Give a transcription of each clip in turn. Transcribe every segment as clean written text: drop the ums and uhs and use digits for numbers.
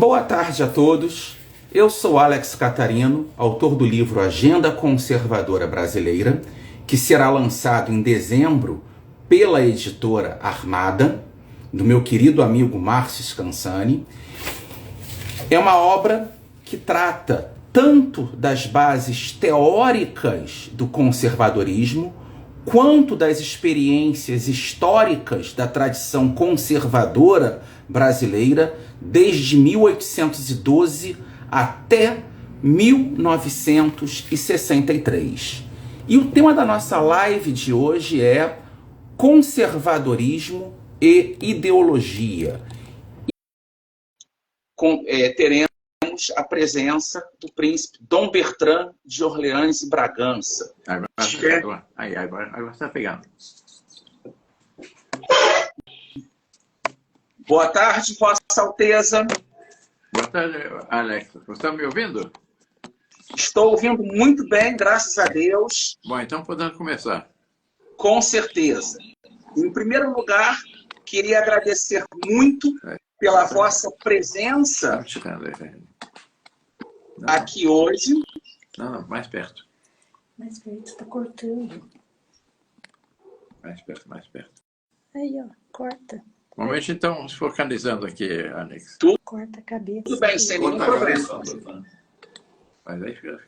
Boa tarde a todos. Eu sou Alex Catarino, autor do livro Agenda Conservadora Brasileira, que será lançado em dezembro pela editora Armada, do meu querido amigo Márcio Scansani. É uma obra que trata tanto das bases teóricas do conservadorismo, quanto das experiências históricas da tradição conservadora brasileira desde 1812 até 1963. E o tema da nossa live de hoje é conservadorismo e ideologia. Teremos a presença do príncipe Dom Bertrand de Orleans e Bragança. Agora está pegando. Boa tarde, Vossa Alteza. Boa tarde, Alex. Você está me ouvindo? Estou ouvindo muito bem, graças a Deus. Bom, então podemos começar. Com certeza. Em primeiro lugar, queria agradecer muito pela vossa presença aqui hoje. Não, mais perto. Mais perto, está cortando. Mais perto. Aí, ó, corta. Momento, então, se focalizando aqui, Alex. Corta a cabeça. Tudo bem, sem nenhum problema. Mas aí fica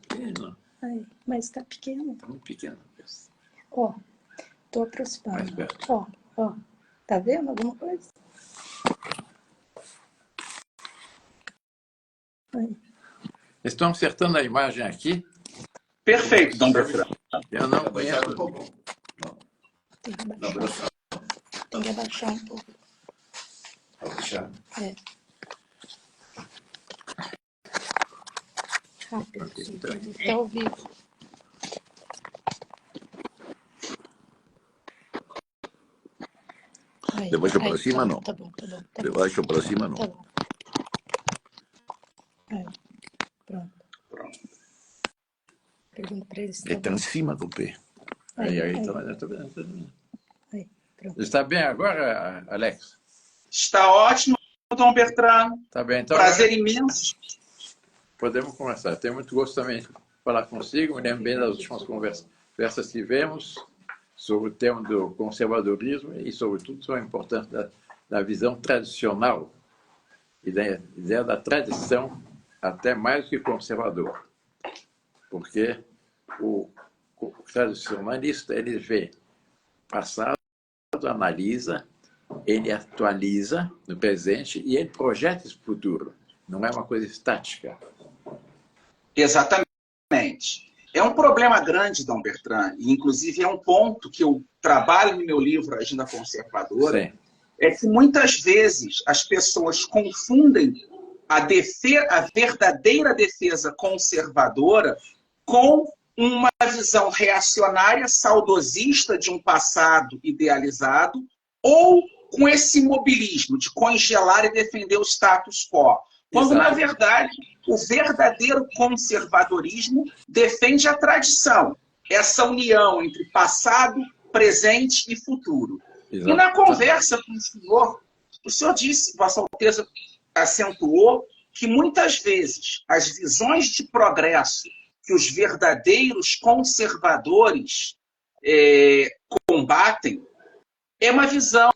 pequeno. Aí, mas está pequeno. Está muito pequeno. Ó, tô aproximando. Mais perto. Ó. Tá vendo alguma coisa? Aí. Estão acertando a imagem aqui. Perfeito, Dom Bertrand. Eu não conheço. Tem que abaixar. Tem que abaixar um pouco. Abaixar. É. Rápido. Está ao vivo. Aí, De baixo para cima, não. Tá bom. De baixo para cima, não. Tá bom. Aí, pronto. Pergunta para eles. Está em cima do pé. Aí, está vendo. Aí, pronto. Está bem agora, Alex? Está ótimo, Dom Bertrand. Está bem, então. Prazer imenso. Podemos começar. Tenho muito gosto também de falar consigo. Me lembro bem das últimas conversas que tivemos sobre o tema do conservadorismo e, sobretudo, sobre a importância da visão tradicional e da ideia da tradição, até mais do que conservador. Porque o tradicionalista, ele vê passado, analisa, ele atualiza no presente e ele projeta esse futuro. Não é uma coisa estática. Exatamente. É um problema grande, Dom Bertrand, e inclusive é um ponto que eu trabalho no meu livro Agenda Conservadora. Sim. É que muitas vezes as pessoas confundem a verdadeira defesa conservadora com uma visão reacionária, saudosista de um passado idealizado, ou com esse imobilismo de congelar e defender o status quo. Quando, Exato. na verdade, o verdadeiro conservadorismo defende a tradição, essa união entre passado, presente e futuro. Exato. E na conversa com o senhor disse, Vossa Alteza acentuou, que muitas vezes as visões de progresso que os verdadeiros conservadores combatem é uma visão,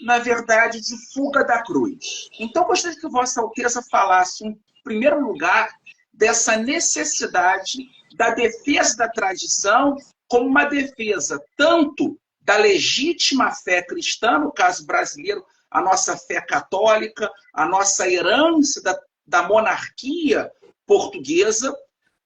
na verdade, de fuga da cruz. Então, gostaria que Vossa Alteza falasse, em primeiro lugar, dessa necessidade da defesa da tradição como uma defesa tanto da legítima fé cristã, no caso brasileiro, a nossa fé católica, a nossa herança da monarquia portuguesa,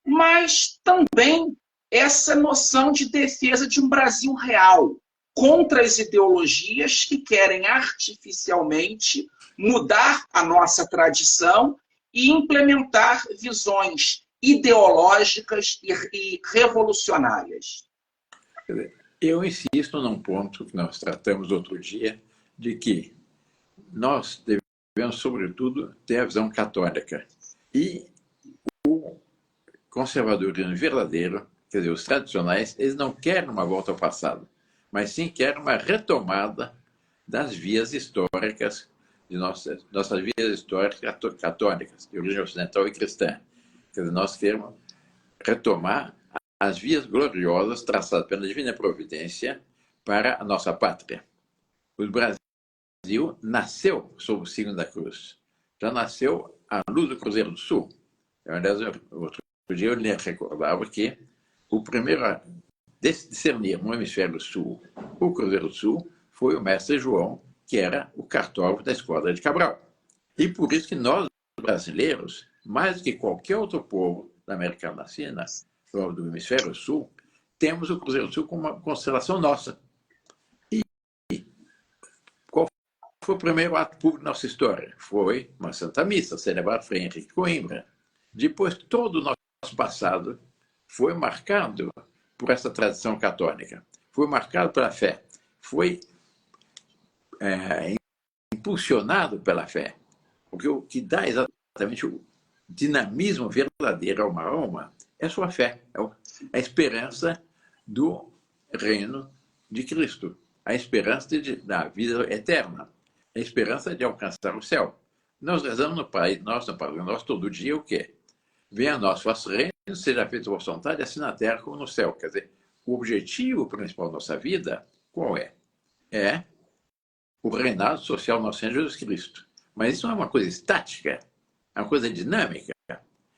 mas também essa noção de defesa de um Brasil real, contra as ideologias que querem artificialmente mudar a nossa tradição e implementar visões ideológicas e revolucionárias. Eu insisto num ponto que nós tratamos outro dia, de que nós devemos, sobretudo, ter a visão católica. E o conservadorismo verdadeiro, quer dizer, os tradicionais, eles não querem uma volta ao passado, mas sim querem uma retomada das vias históricas de nossas vidas históricas católicas, de origem ocidental e cristã. Quer dizer, nós queremos retomar as vias gloriosas traçadas pela divina providência para a nossa pátria. O Brasil nasceu sob o signo da cruz. Já nasceu à luz do Cruzeiro do Sul. Aliás, outro dia eu lhe recordava que o primeiro a discernir no hemisfério sul o Cruzeiro do Sul foi o mestre João, que era o cartógrafo da Esquadra de Cabral. E por isso que nós, brasileiros, mais do que qualquer outro povo da América Latina, do hemisfério sul, temos o Cruzeiro do Sul como uma constelação nossa. E qual foi o primeiro ato público da nossa história? Foi uma Santa Missa, celebrada por Henrique Coimbra. Depois, todo o nosso passado foi marcado por essa tradição católica, foi marcado pela fé, foi impulsionado pela fé. Porque o que dá exatamente o dinamismo verdadeiro a uma alma é a sua fé, é a esperança do reino de Cristo, a esperança da vida eterna, a esperança de alcançar o céu. Nós rezamos no Pai Nosso todo dia o quê? Venha a nós vosso reino, seja feita a vossa vontade, assim na terra como no céu. Quer dizer, o objetivo principal da nossa vida, qual é? É o reinado social do nosso Senhor Jesus Cristo. Mas isso não é uma coisa estática, é uma coisa dinâmica.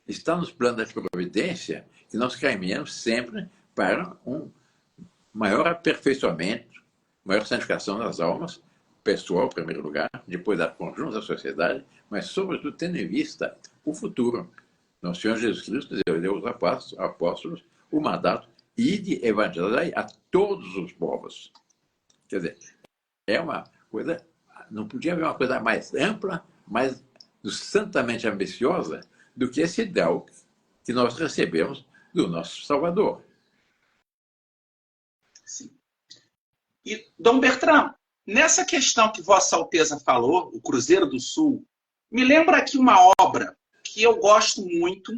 Está nos planos da providência que nós caminhamos sempre para um maior aperfeiçoamento, maior santificação das almas, pessoal, em primeiro lugar, depois da conjunto da sociedade, mas, sobretudo, tendo em vista o futuro. Nosso Senhor Jesus Cristo deu aos apóstolos o mandato ide evangelizar a todos os povos. Quer dizer, é uma coisa, não podia haver uma coisa mais ampla, mais santamente ambiciosa do que esse ideal que nós recebemos do nosso Salvador. Sim. E, Dom Bertrand, nessa questão que Vossa Alteza falou, o Cruzeiro do Sul, me lembra aqui uma obra que eu gosto muito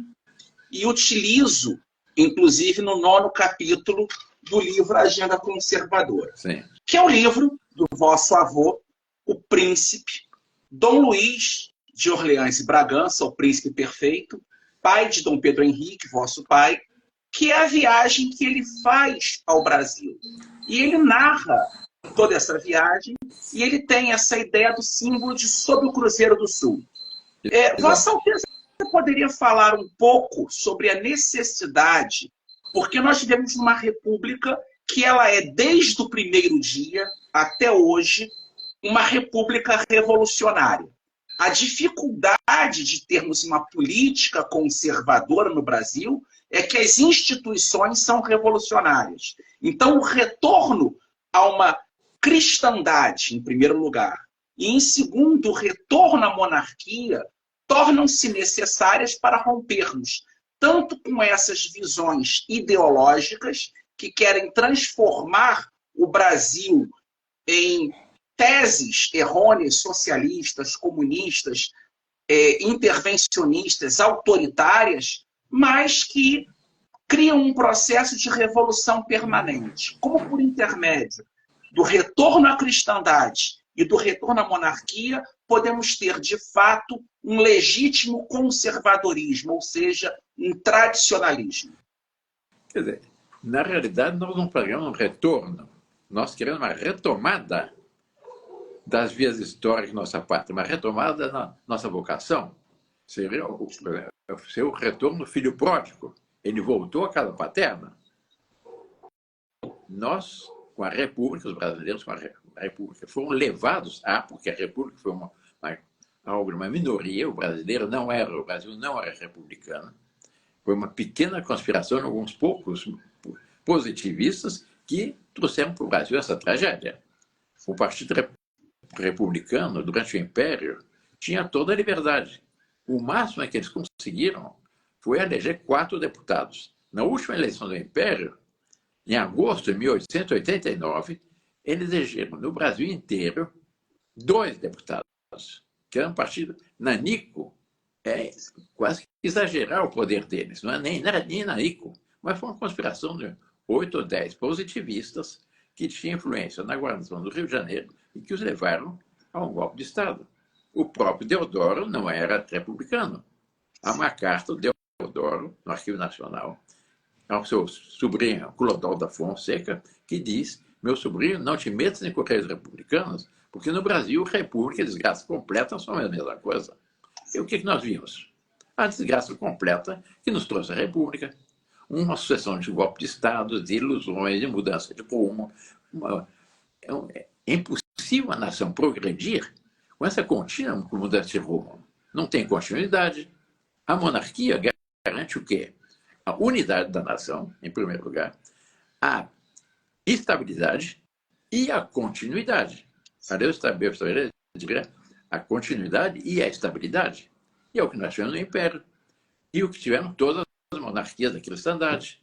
e utilizo, inclusive, no 9º capítulo do livro Agenda Conservadora. Sim. Que é o livro do vosso avô, o príncipe Dom Luís de Orleans e Bragança, o príncipe perfeito, pai de Dom Pedro Henrique, vosso pai, que é a viagem que ele faz ao Brasil. E ele narra toda essa viagem e ele tem essa ideia do símbolo de sob o Cruzeiro do Sul. Vossa Alteza, você poderia falar um pouco sobre a necessidade, porque nós vivemos numa república que ela é, desde o primeiro dia até hoje, uma república revolucionária. A dificuldade de termos uma política conservadora no Brasil é que as instituições são revolucionárias. Então, o retorno a uma cristandade, em primeiro lugar, e, em segundo, o retorno à monarquia, tornam-se necessárias para rompermos tanto com essas visões ideológicas que querem transformar o Brasil em teses errôneas, socialistas, comunistas, intervencionistas, autoritárias, mas que criam um processo de revolução permanente. Como por intermédio do retorno à cristandade e do retorno à monarquia, podemos ter, de fato, um legítimo conservadorismo, ou seja, um tradicionalismo. Quer dizer, na realidade, nós não queremos um retorno, nós queremos uma retomada das vias históricas da nossa pátria, uma retomada da nossa vocação. Seria o retorno do filho pródigo. Ele voltou à casa paterna. Nós, com a República, os brasileiros com a República, foram levados porque a República foi uma minoria, o Brasil não era republicano. Foi uma pequena conspiração de alguns poucos positivistas que trouxeram para o Brasil essa tragédia. O Partido Republicano, durante o Império, tinha toda a liberdade. O máximo que eles conseguiram foi eleger 4 deputados. Na última eleição do Império, em agosto de 1889, eles elegeram no Brasil inteiro 2 deputados, que era um partido nanico. É quase que exagerar o poder deles, não era nem nanico, mas foi uma conspiração de 8 ou 10 positivistas que tinham influência na guarnição do Rio de Janeiro e que os levaram a um golpe de Estado. o próprio Deodoro não era republicano. Há uma carta do Deodoro, no Arquivo Nacional, ao seu sobrinho, Clodoaldo da Fonseca, que diz: meu sobrinho, não te metas em correios republicanos, porque no Brasil, república e desgraça completa são a mesma coisa. E o que nós vimos? A desgraça completa que nos trouxe a república. Uma sucessão de golpes de Estado, de ilusões, de mudança de rumo. É impossível a nação progredir com essa contínua mudança de rumo. Não tem continuidade. A monarquia garante o quê? A unidade da nação, em primeiro lugar, a estabilidade e a continuidade. A continuidade e a estabilidade. E é o que nós tivemos no Império. E o que tivemos todas as monarquias da cristandade.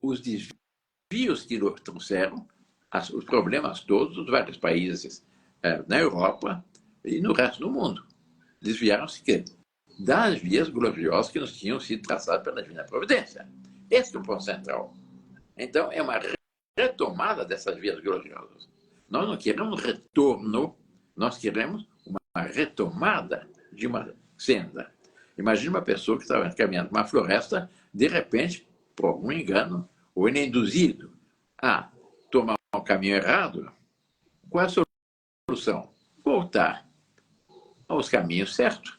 Os desvios que trouxeram, os problemas todos dos vários países na Europa e no resto do mundo. Desviaram-se das vias gloriosas que nos tinham sido traçadas pela Divina Providência. Esse é o ponto central. Então, é uma retomada dessas vias gloriosas. Nós não queremos retorno, nós queremos uma retomada de uma senda. Imagina uma pessoa que estava caminhando por uma floresta, de repente, por algum engano, ou ele é induzido a tomar um caminho errado. Qual é a solução? Voltar aos caminhos certos.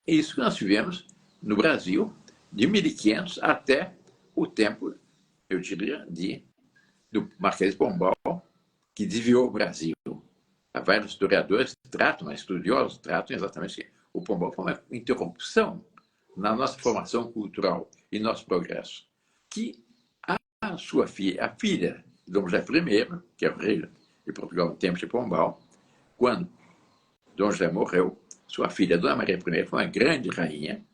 É isso que nós tivemos no Brasil, de 1500 até o tempo, eu diria, do Marquês de Pombal, que desviou o Brasil. Há vários historiadores estudiosos tratam exatamente que o Pombal foi uma interrupção na nossa formação cultural e nosso progresso, que a sua filha, a filha de Dom José I, que é o rei de Portugal no tempo de Pombal, quando Dom José morreu, sua filha, Dona Maria I, foi uma grande rainha,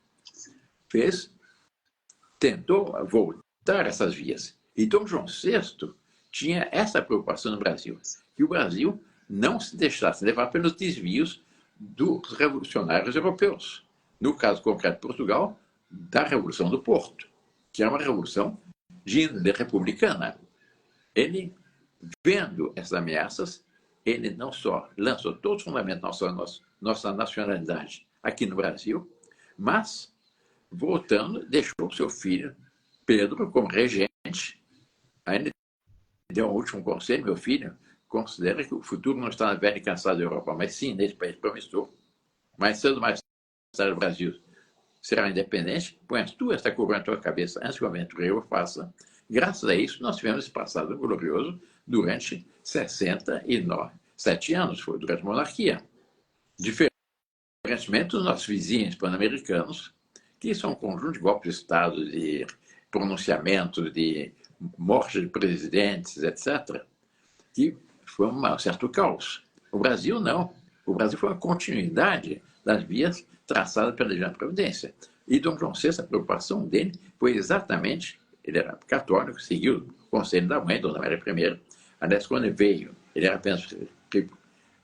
tentou voltar essas vias. E Dom João VI tinha essa preocupação no Brasil, que o Brasil não se deixasse levar pelos desvios dos revolucionários europeus. No caso concreto de Portugal, da Revolução do Porto, que é uma revolução de índole republicana. Ele, vendo essas ameaças, ele não só lançou todos os fundamentos da nossa nacionalidade aqui no Brasil, mas, voltando, deixou seu filho, Pedro, como regente. Aí ele deu um último conselho: meu filho, considera que o futuro não está na velha e cansada Europa, mas sim nesse país promissor. Mais cedo ou mais tarde o Brasil será independente, põe tu esta coroa na tua cabeça antes que o aventureiro faça. Graças a isso, nós tivemos esse passado glorioso durante 67 anos, foi durante a monarquia. Diferentemente dos nossos vizinhos pan-americanos, que são um conjunto de golpes de Estado, de pronunciamentos, de morte de presidentes, etc., que foi um certo caos. O Brasil não. O Brasil foi uma continuidade das vias traçadas pela Divina Providência. E Dom João VI, a preocupação dele foi exatamente, ele era católico, seguiu o conselho da mãe, Dona Maria I. Aliás, quando ele veio, ele era apenas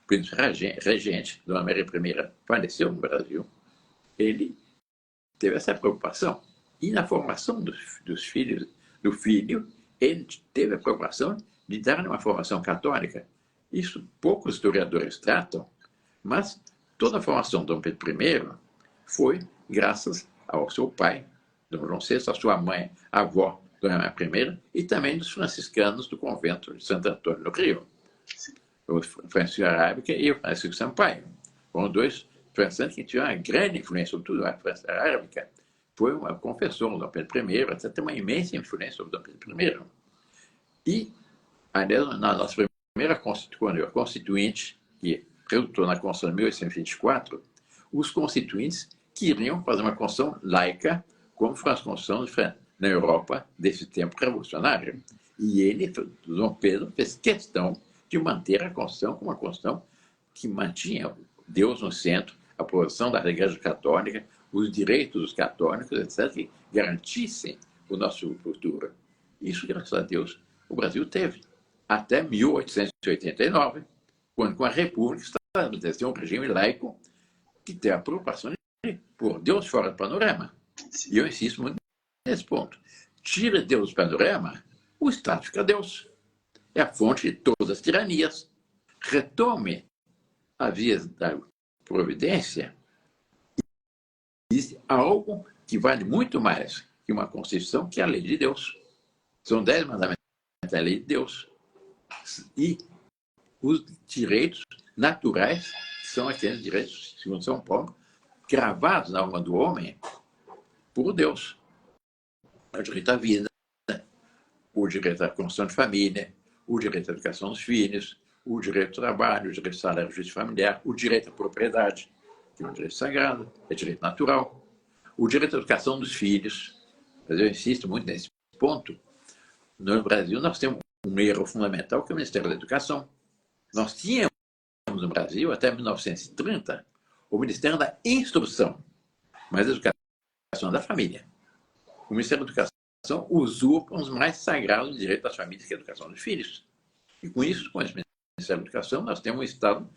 príncipe regente, Dona Maria I faleceu no Brasil, ele teve essa preocupação. E na formação dos filhos, do filho, ele teve a preocupação de dar uma formação católica. Isso poucos historiadores tratam, mas toda a formação de Dom Pedro I foi graças ao seu pai, Dom João VI, a sua mãe, a avó, Dona Maria I, e também dos franciscanos do convento de Santo Antônio, no Rio. O Francisco Arábica e o Francisco Sampaio. Foram dois franciscanos que tiveram uma grande influência, sobretudo a Francisco Arábica. Foi um confessor do Dom Pedro I, até tem uma imensa influência sobre Dom Pedro I. E, aliás, na nossa primeira Constituinte, que resultou na Constituição de 1824, os constituintes queriam fazer uma Constituição laica, como foi a Constituição na Europa desse tempo revolucionário. E ele, Dom Pedro, fez questão de manter a Constituição como uma Constituição que mantinha Deus no centro, a posição da Igreja Católica, os direitos dos católicos, etc., que garantissem o nosso futuro. Isso, graças a Deus, o Brasil teve. Até 1889, quando com a República estabeleceu um regime laico que tem a preocupação de pôr Deus fora do panorama. E eu insisto muito nesse ponto. Tira Deus do panorama, o Estado fica Deus. É a fonte de todas as tiranias. Retome a vias da providência, existe algo que vale muito mais que uma Constituição, que é a lei de Deus. São 10 mandamentos da lei de Deus. E os direitos naturais, que são aqueles direitos, segundo São Paulo, gravados na alma do homem por Deus. O direito à vida, o direito à construção de família, o direito à educação dos filhos, o direito ao trabalho, o direito ao salário justo familiar, o direito à propriedade, que é um direito sagrado, é direito natural, o direito à educação dos filhos. Mas eu insisto muito nesse ponto. No Brasil, nós temos um erro fundamental, que é o Ministério da Educação. Nós tínhamos no Brasil, até 1930, o Ministério da Instrução, mas a educação é da família. O Ministério da Educação usurpa os mais sagrados direitos das famílias, que é a educação dos filhos. E com isso, com esse Ministério da Educação, nós temos um Estado,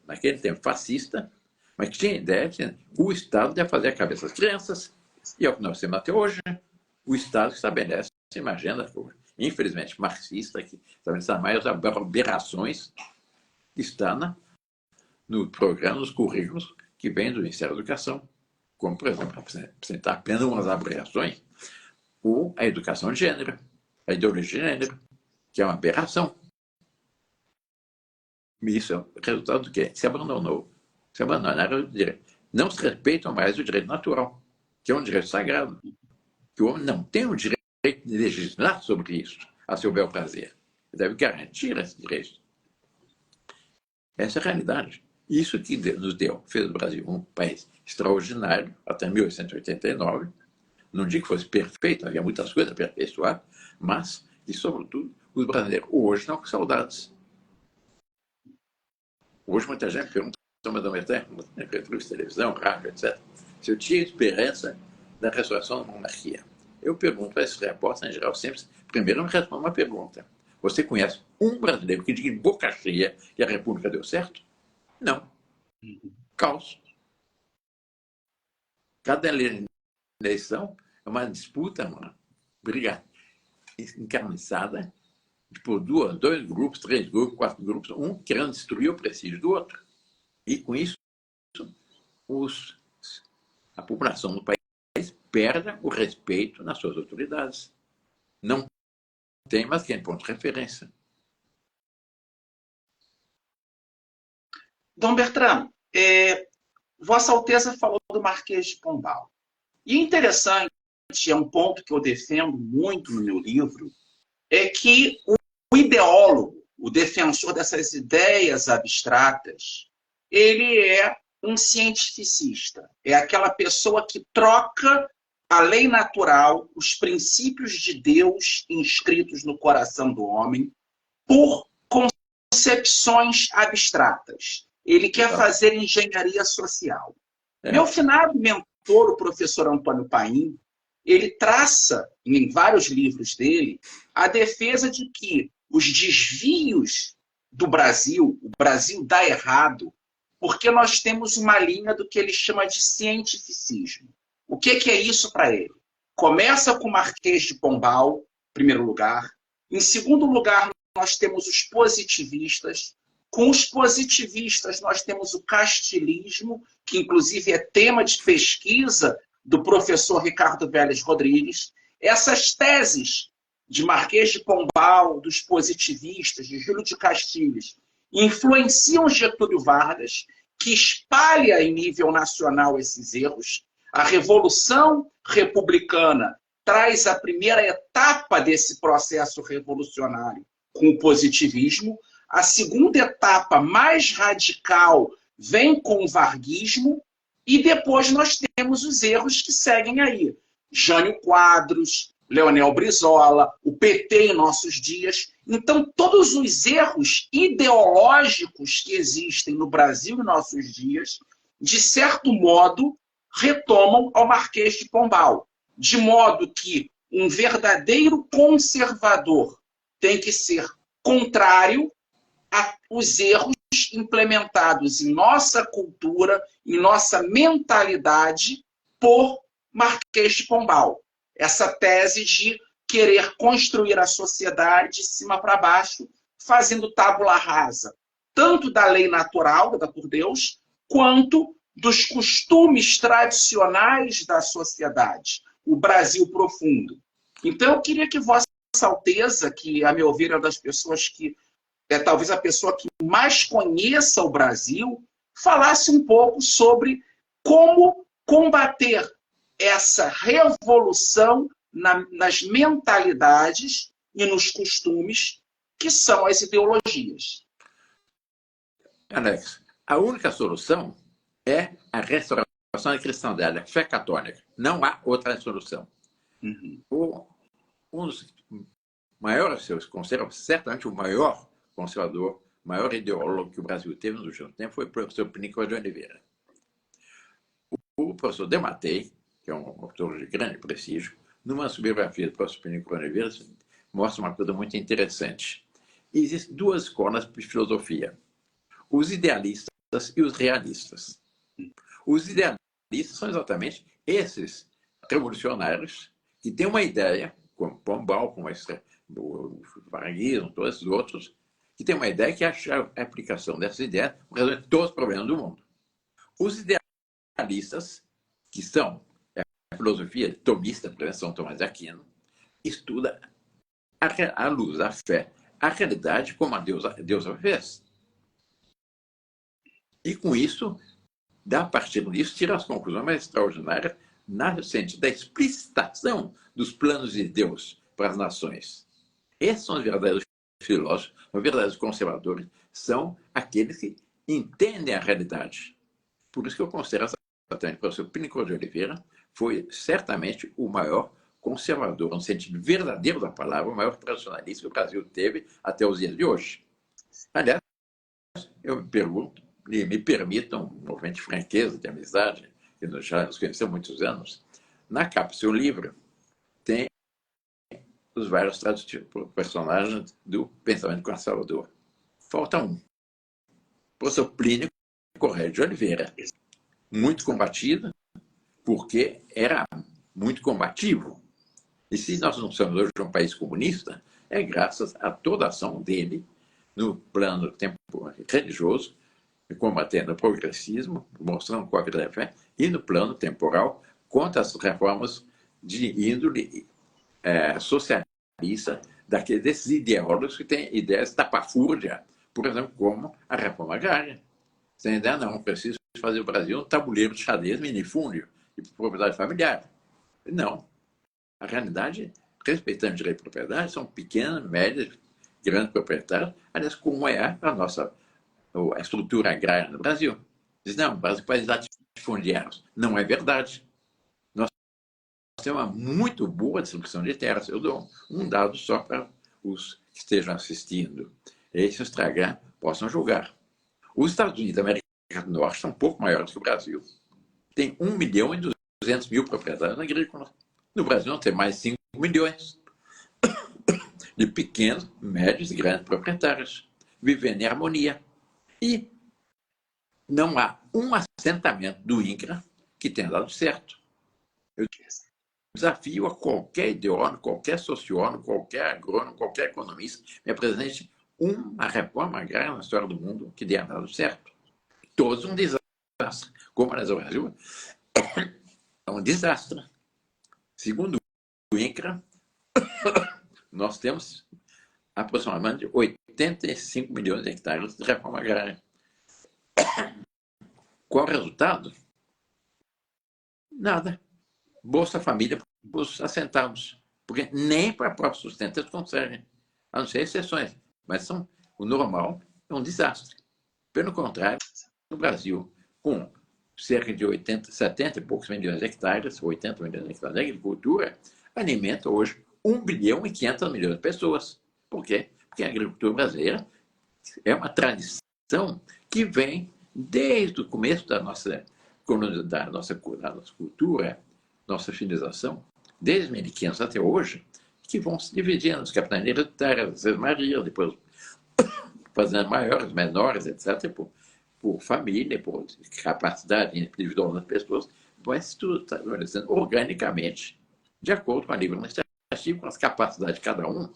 naquele tempo, fascista, mas que tinha a ideia de o Estado deve fazer a cabeça das crianças, e é o que nós temos até hoje. O Estado estabelece uma agenda, infelizmente, marxista, que estabelece as maiores aberrações, está no programa, nos currículos que vem do Ministério da Educação, como, por exemplo, apresentar apenas umas aberrações, ou a educação de gênero, a ideologia de gênero, que é uma aberração. E isso é o resultado do quê? Se abandonaram o direito. Não se respeitam mais o direito natural, que é um direito sagrado, que o homem não tem o direito de legislar sobre isso, a seu bel prazer. Ele deve garantir esse direito. Essa é a realidade. Isso que nos deu, fez do Brasil um país extraordinário, até 1889. Não digo que fosse perfeito, havia muitas coisas a aperfeiçoar, mas, e sobretudo, os brasileiros hoje estão com saudades. Hoje muita gente pergunta, Madame Eterno, televisão, rádio, etc., se eu tinha esperança da restauração da monarquia. Eu pergunto a esses repórteres, em geral, sempre, primeiro me responde uma pergunta. Você conhece um brasileiro que diga em boca cheia que a República deu certo? Não. Caos. Cada eleição é uma disputa, uma briga encarniçada por dois grupos, 3 grupos, 4 grupos, um querendo destruir o prestígio do outro. E com isso, a população do país perde o respeito nas suas autoridades. Não tem mais que ponto de referência. Dom Bertrand, Vossa Alteza falou do Marquês de Pombal. E interessante, é um ponto que eu defendo muito no meu livro, é que o ideólogo, o defensor dessas ideias abstratas, ele é um cientificista. É aquela pessoa que troca a lei natural, os princípios de Deus inscritos no coração do homem, por concepções abstratas. Ele quer fazer engenharia social. Meu finado mentor, o professor Antônio Paim, ele traça, em vários livros dele, a defesa de que os desvios do Brasil, o Brasil dá errado, porque nós temos uma linha do que ele chama de cientificismo. O que é isso para ele? Começa com o Marquês de Pombal, em primeiro lugar. Em segundo lugar, nós temos os positivistas. Com os positivistas, nós temos o castilismo, que inclusive é tema de pesquisa do professor Ricardo Vélez Rodrigues. Essas teses de Marquês de Pombal, dos positivistas, de Júlio de Castilhos, influenciam Getúlio Vargas, que espalha em nível nacional esses erros. A Revolução Republicana traz a primeira etapa desse processo revolucionário com o positivismo. A segunda etapa, mais radical, vem com o varguismo. E depois nós temos os erros que seguem aí. Jânio Quadros, Leonel Brizola, o PT em nossos dias. Então, todos os erros ideológicos que existem no Brasil em nossos dias, de certo modo, retomam ao Marquês de Pombal. De modo que um verdadeiro conservador tem que ser contrário aos erros implementados em nossa cultura, em nossa mentalidade, por Marquês de Pombal. Essa tese de querer construir a sociedade de cima para baixo, fazendo tábula rasa. tanto da lei natural, dada por Deus, quanto dos costumes tradicionais da sociedade, o Brasil profundo. Então, eu queria que Vossa Alteza, que, a meu ver, é uma das pessoas que é talvez a pessoa que mais conheça o Brasil, falasse um pouco sobre como combater essa revolução nas mentalidades e nos costumes que são as ideologias. Alex, a única solução é a restauração da cristandade, a fé católica. Não há outra solução. Um dos maiores seus conservadores, certamente o maior conservador, maior ideólogo que o Brasil teve nos últimos tempos foi o professor Pinico de Oliveira. O professor Dematei, que é um autor de grande prestígio, numa biografia do professor Pinico de Oliveira, mostra uma coisa muito interessante. Existem duas escolas de filosofia: os idealistas e os realistas. Os idealistas são exatamente esses revolucionários que têm uma ideia, como Pombal, como o Varguismo, todos esses outros, que têm uma ideia que acha a aplicação dessas ideias para resolver todos os problemas do mundo. Os idealistas, que são a filosofia tomista, por exemplo, São Tomás de Aquino, estuda à luz da fé a realidade como a Deus a fez. E com isso, a partir disso, tira as conclusões mais extraordinárias no sentido da explicitação dos planos de Deus para as nações. Esses são os verdadeiros filósofos, os verdadeiros conservadores, são aqueles que entendem a realidade. Por isso que eu considero exatamente o professor Pinico de Oliveira foi certamente o maior conservador, no sentido verdadeiro da palavra, o maior tradicionalista que o Brasil teve até os dias de hoje. Aliás, eu me pergunto, e me permitam um movimento de franqueza, de amizade, que nós já nos conhecemos há muitos anos, na capa do seu livro tem os vários personagens do pensamento conservador. Falta um. O professor Plínio Correia de Oliveira, muito combatido, porque era muito combativo. E se nós não somos hoje um país comunista, é graças a toda a ação dele no plano religioso, combatendo o progressismo, mostrando qual é a fé, e no plano temporal, contra as reformas de índole socialista, desses ideólogos que têm ideias tapafúrdia, por exemplo, como a reforma agrária. Sem ideia, não, preciso fazer o Brasil um tabuleiro de xadrez minifúndio e propriedade familiar. Não. A realidade, respeitando o direito de propriedade, são pequenas, médias, grandes proprietários, aliás, como é a estrutura agrária no Brasil. Diz, não, o Brasil faz latifundiários. Não é verdade. Nós temos uma muito boa distribuição de terras. Eu dou um dado só para os que estejam assistindo. E se estragar, possam julgar. Os Estados Unidos da América do Norte são um pouco maiores que o Brasil. Tem 1.200.000 proprietários agrícolas. No Brasil, não tem mais 5 milhões de pequenos, médios e grandes proprietários, vivendo em harmonia. E não há um assentamento do INCRA que tenha dado certo. Eu desafio a qualquer ideólogo, qualquer sociólogo, qualquer agrônomo, qualquer economista, me apresente uma reforma agrária na história do mundo que tenha dado certo. Todos um desastre. Como o Brasil é um desastre. Segundo o INCRA, nós temos aproximadamente 85 milhões de hectares de reforma agrária. Qual o resultado? Nada. Bolsa Família para os assentados. Porque nem para o próprio sustento eles conseguem. A não ser exceções. Mas o normal é um desastre. Pelo contrário, no Brasil, com cerca de 70 e poucos milhões de hectares, 80 milhões de hectares de agricultura, alimenta hoje 1.500.000.000 de pessoas. Por quê? Porque a agricultura brasileira é uma tradição que vem desde o começo da nossa cultura, nossa civilização, desde 1500 até hoje, que vão se dividindo as capitanias hereditárias, as Marias, depois fazendo maiores, menores, etc., por família, por capacidade individual das pessoas, mas tudo está organicamente, de acordo com a livre iniciativa, com as capacidades de cada um.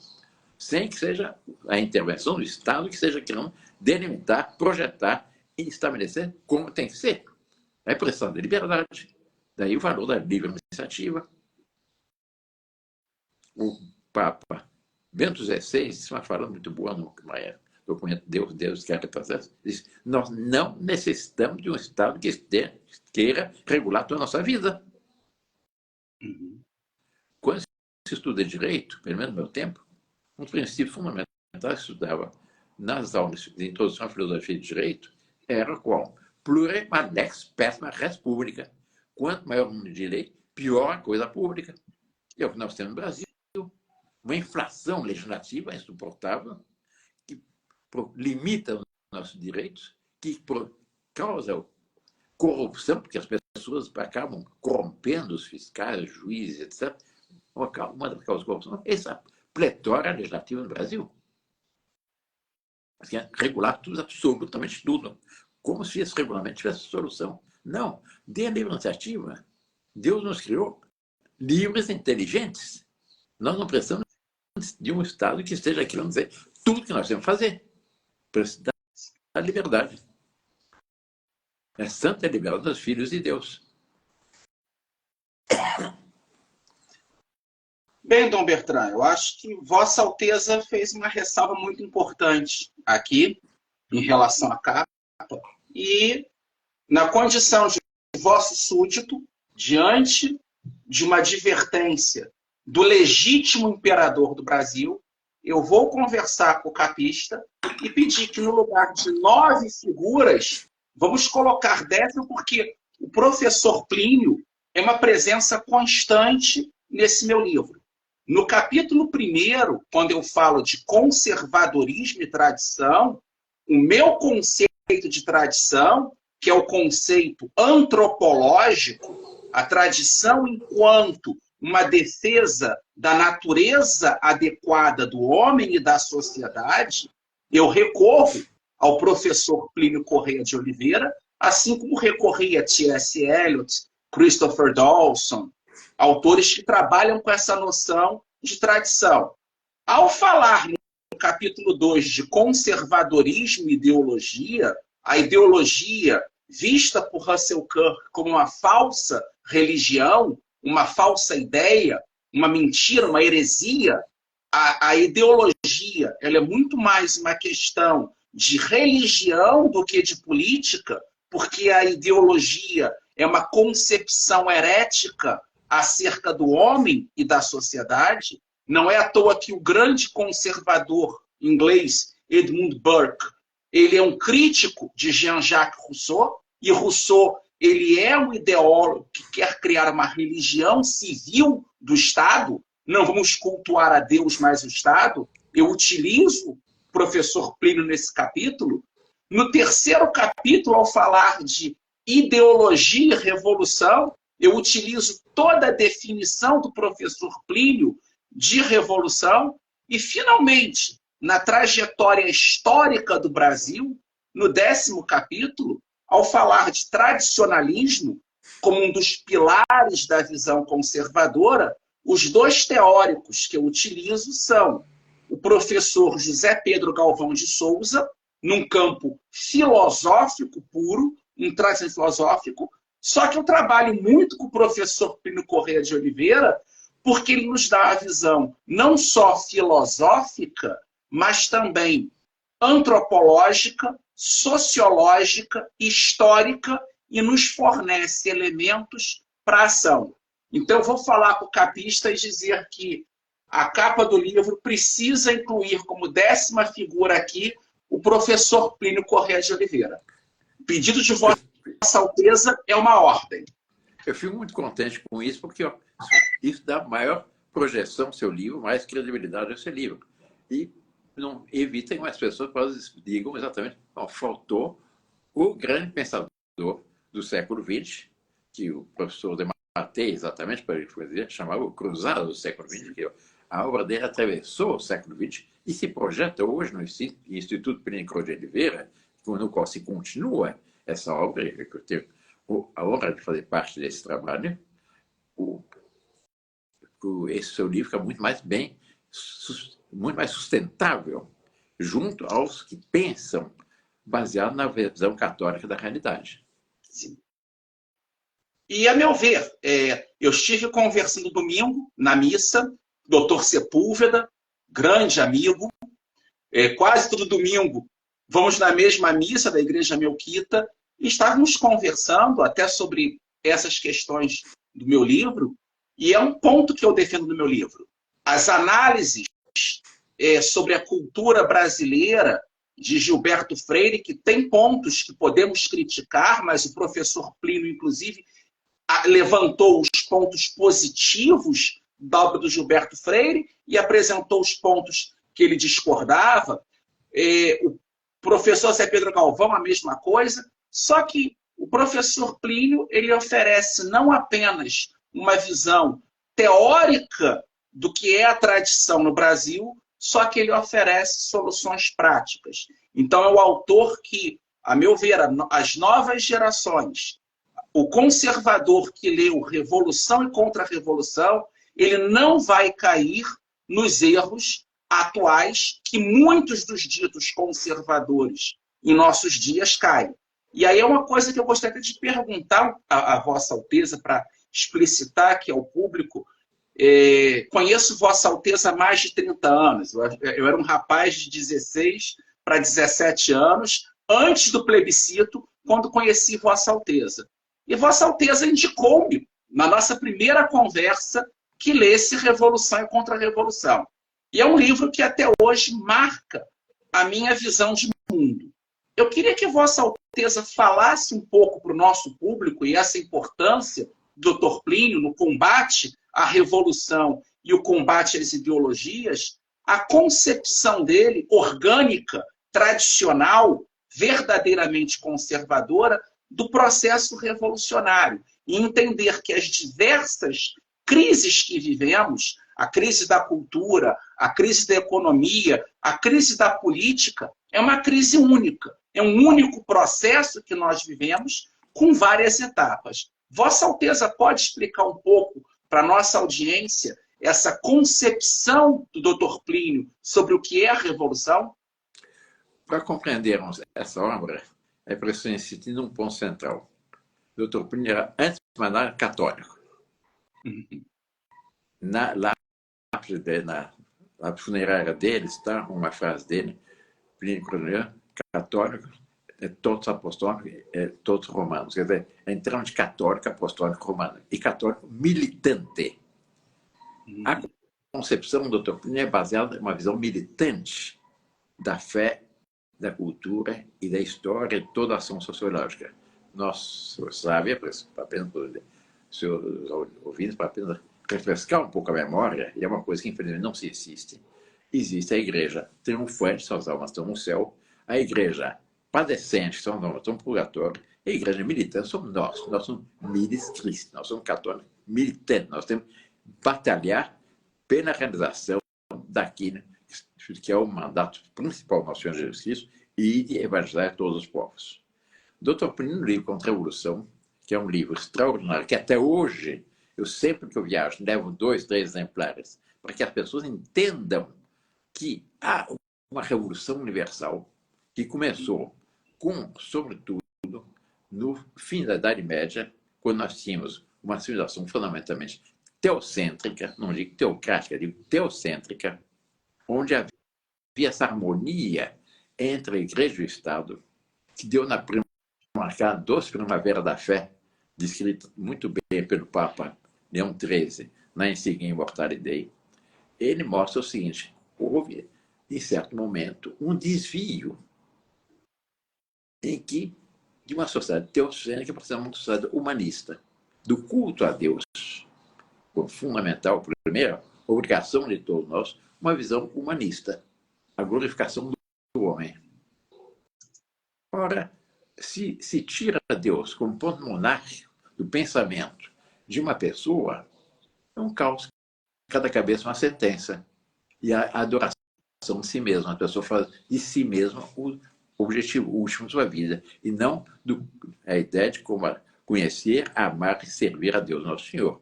sem que seja a intervenção do Estado que seja querendo delimitar, projetar e estabelecer como tem que ser. A expressão da liberdade, daí o valor da livre iniciativa. O Papa Bento XVI, isso é uma fala muito boa no documento Deus quer que faça, diz: nós não necessitamos de um Estado que queira regular toda a nossa vida. Quando se estuda direito, pelo menos no meu tempo, um princípio fundamental que se estudava nas aulas de introdução à filosofia de direito era qual? Plurem lex pessima res publica. Quanto maior o número de lei, pior a coisa pública. E é o que nós temos no Brasil. Uma inflação legislativa insuportável que limita os nossos direitos, que causa corrupção, porque as pessoas acabam corrompendo os fiscais, os juízes, etc. Uma das causas da corrupção é essa pletora legislativa no Brasil. Regular tudo, absolutamente tudo. Como se esse regulamento tivesse solução. Não. Dê a livre iniciativa. Deus nos criou livres e inteligentes. Nós não precisamos de um Estado que esteja aqui, vamos dizer, tudo que nós temos que fazer. Precisamos da liberdade. É santa liberdade dos filhos de Deus. Bem, Dom Bertrand, eu acho que Vossa Alteza fez uma ressalva muito importante aqui em relação à capa e na condição de vosso súdito, diante de uma advertência do legítimo imperador do Brasil, eu vou conversar com o capista e pedir que no lugar de 9 figuras, vamos colocar 10, porque o professor Plínio é uma presença constante nesse meu livro. No capítulo 1º, quando eu falo de conservadorismo e tradição, o meu conceito de tradição, que é o conceito antropológico, a tradição enquanto uma defesa da natureza adequada do homem e da sociedade, eu recorro ao professor Plínio Corrêa de Oliveira, assim como recorri a T.S. Eliot, Christopher Dawson, autores que trabalham com essa noção de tradição. Ao falar no capítulo 2 de conservadorismo e ideologia, a ideologia vista por Russell Kirk como uma falsa religião, uma falsa ideia, uma mentira, uma heresia, a ideologia ela é muito mais uma questão de religião do que de política, porque a ideologia é uma concepção herética acerca do homem e da sociedade. Não é à toa que o grande conservador inglês, Edmund Burke, ele é um crítico de Jean-Jacques Rousseau, e Rousseau ele é um ideólogo que quer criar uma religião civil do Estado. Não vamos cultuar a Deus mais o Estado. Eu utilizo o professor Plínio nesse capítulo. No 3º capítulo, ao falar de ideologia e revolução, eu utilizo toda a definição do professor Plínio de revolução. E, finalmente, na trajetória histórica do Brasil, no 10º capítulo, ao falar de tradicionalismo como um dos pilares da visão conservadora, os 2 teóricos que eu utilizo são o professor José Pedro Galvão de Souza, num campo filosófico puro, um tradicionalismo filosófico, só que eu trabalho muito com o professor Plínio Corrêa de Oliveira, porque ele nos dá a visão não só filosófica, mas também antropológica, sociológica, histórica, e nos fornece elementos para a ação. Então, eu vou falar com o capista e dizer que a capa do livro precisa incluir como 10ª figura aqui o professor Plínio Corrêa de Oliveira. O pedido de Vossa Alteza é uma ordem. Eu fico muito contente com isso, porque isso dá maior projeção ao seu livro, mais credibilidade ao seu livro. E não evitem as pessoas que digam exatamente, faltou o grande pensador do século XX, que o professor Demartey, exatamente para ele fazer, chamava o cruzado do século XX, que a obra dele atravessou o século XX e se projeta hoje no Instituto Plínio Corrêa de Oliveira, no qual se continua essa obra. Eu tenho a honra de fazer parte desse trabalho. Esse seu livro fica muito mais bem muito mais sustentável junto aos que pensam baseado na visão católica da realidade. Sim. E, a meu ver, eu estive conversando domingo na missa, Dr. Sepúlveda, grande amigo, quase todo domingo vamos na mesma missa da Igreja Melquita, e estávamos conversando até sobre essas questões do meu livro, e é um ponto que eu defendo no meu livro. As análises sobre a cultura brasileira de Gilberto Freire, que tem pontos que podemos criticar, mas o professor Plínio, inclusive, levantou os pontos positivos da obra do Gilberto Freire e apresentou os pontos que ele discordava. O professor Zé Pedro Galvão, a mesma coisa, só que o professor Plínio ele oferece não apenas uma visão teórica do que é a tradição no Brasil, só que ele oferece soluções práticas. Então, é o autor que, a meu ver, as novas gerações, o conservador que leu Revolução e Contra-Revolução, ele não vai cair nos erros atuais que muitos dos ditos conservadores em nossos dias caem. E aí é uma coisa que eu gostaria de perguntar a Vossa Alteza, para explicitar aqui ao público. Conheço Vossa Alteza há mais de 30 anos. Eu era um rapaz de 16 para 17 anos, antes do plebiscito, quando conheci Vossa Alteza. E Vossa Alteza indicou-me, na nossa primeira conversa, que lesse Revolução e Contra-Revolução. E é um livro que até hoje marca a minha visão de mundo. Eu queria que Vossa Alteza falasse um pouco para o nosso público e essa importância do Dr. Plínio no combate à revolução e o combate às ideologias, a concepção dele, orgânica, tradicional, verdadeiramente conservadora, do processo revolucionário. E entender que as diversas crises que vivemos, a crise da cultura, a crise da economia, a crise da política, é uma crise única. É um único processo que nós vivemos com várias etapas. Vossa Alteza pode explicar um pouco para a nossa audiência essa concepção do Dr. Plínio sobre o que é a Revolução? Para compreendermos essa obra, é preciso insistir num ponto central. O Dr. Plínio era, antes de mais nada, católico. Na funerária dele está uma frase dele, Plínio Crucial, católico, todos apostólicos, todos romanos. Quer dizer, entramos de católico, apostólico, romano. E católico militante. A concepção do Dr. Plínio é baseada em uma visão militante da fé, da cultura e da história de toda a ação sociológica. Nós sabemos, apenas os ouvintes, para apenas refrescar um pouco a memória, e é uma coisa que infelizmente não se insiste. Existe a igreja triunfante, são as almas estão no céu, a igreja padecente, são as almas estão no purgatório, e a igreja militante somos nós somos milis Christi, nós somos católicos militantes, nós temos que batalhar pela realização daquilo que é o mandato principal do nosso Senhor Jesus Cristo, e de evangelizar todos os povos. Dr. Plínio, no livro Contra-Revolução, que é um livro extraordinário, que até hoje, eu sempre que eu viajo, levo 2, 3 exemplares, para que as pessoas entendam que há uma revolução universal que começou com, sobretudo, no fim da Idade Média, quando nós tínhamos uma civilização fundamentalmente teocêntrica, não digo teocrática, digo teocêntrica, onde havia essa harmonia entre a Igreja e o Estado, que deu na marcada Doce Primavera da Fé, descrita muito bem pelo Papa Leão XIII, na Insignia Immortale Dei. Ele mostra o seguinte: houve, em certo momento, um desvio em que, de uma sociedade teocêntrica para uma sociedade humanista, do culto a Deus, como fundamental, primeiro, obrigação de todos nós, uma visão humanista, a glorificação do homem. Ora, se tira Deus como ponto monárquico do pensamento de uma pessoa, é um caos. Cada cabeça é uma sentença. E a adoração de si mesma. A pessoa faz de si mesma o objetivo último de sua vida. E não a ideia de como conhecer, amar e servir a Deus, nosso Senhor.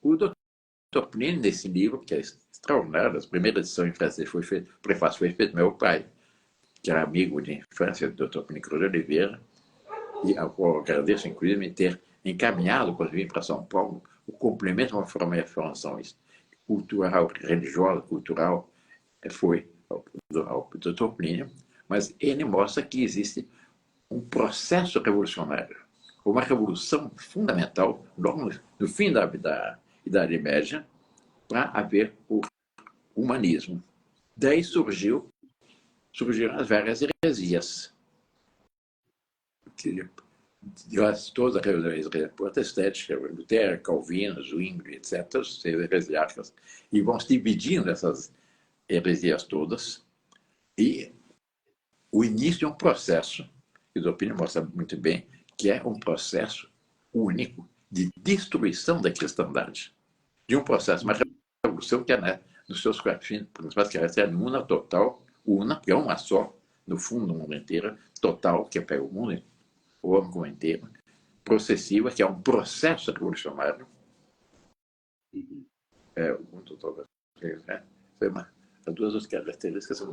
O Dr. Plínio, nesse livro, que é extraordinário, a primeira edição em francês foi feita, o prefácio foi feito meu pai, que era amigo de infância do Dr. Plínio Cruz de Oliveira, e ao qual eu agradeço, inclusive, me ter encaminhado, quando vim para São Paulo, o complemento de uma formação cultural, religiosa, cultural, foi ao Dr. Plínio, mas ele mostra que existe um processo revolucionário, uma revolução fundamental, logo no fim da Idade Média, para haver o humanismo. Daí surgiram as várias heresias. Todas as heresias protestantes, Lutero, Calvino, Zwingli, etc., as heresiáticas, e vão se dividindo essas heresias todas, e o início de um processo, que o Plínio mostra muito bem, que é um processo único de destruição da cristandade. De um processo, uma revolução que é, né, nos seus principais características, é una total, que é uma só, no fundo, do mundo inteiro, total, que pega o mundo, o homem como inteiro, processiva, que é um processo revolucionário. As duas outras características